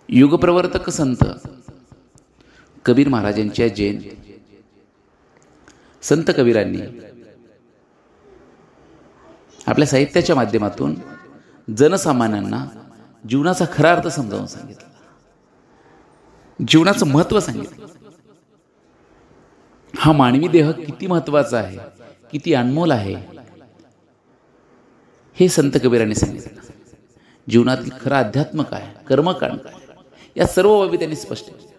युगप्रवर्तक संत कबीर महाराजांच्या जयंती. संत कबीरांनी आपल्या साहित्याच्या माध्यमातून जनसामान्यांना जीवनाचा खरा अर्थ समजावून सांगितला, जीवनाचं महत्त्व सांगितलं. हा मानवी देह किती महत्त्वाचा आहे, किती अनमोल आहे, हे संत कबीरांनी सांगितलं. जीवनातील खरं अध्यात्म काय, कर्मकांड काय, या सर्व बाबी त्यांनी स्पष्ट केल्या.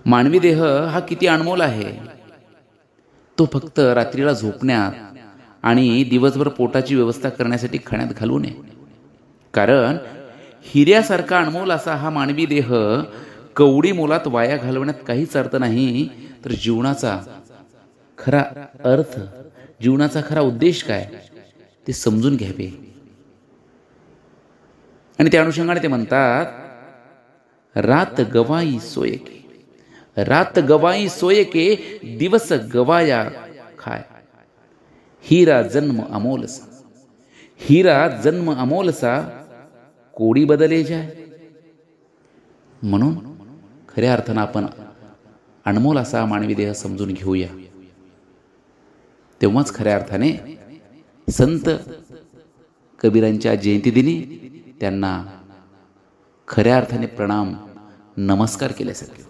मानवी देह हा किती अनमोल आहे, तो फक्त रात्रीला झोपण्यात आणि दिवसभर पोटाची व्यवस्था करण्यासाठी खाण्यात घालू नये. कारण हिऱ्यासारखा अनमोल असा हा मानवी देह कवडी मोलात वाया घालवण्यात काहीच अर्थ नाही. तर जीवनाचा खरा अर्थ, जीवनाचा खरा उद्देश काय ते समजून घ्यावे. आणि त्या अनुषंगाने ते म्हणतात, रात गवाई सोयके, रात गवाई सोयके, दिवस गवाया खाय. हीरा जन्म अमोलसा, हीरा जन्म अमोलसा, कोडी बदले जाय. म्हणून खऱ्या अर्थानं आपण अनमोल असा मानवी देह समजून घेऊया. तेव्हाच खऱ्या अर्थाने संत कबीरांच्या जयंतीदिनी त्यांना खऱ्या अर्थाने प्रणाम, नमस्कार केल्यासारखे.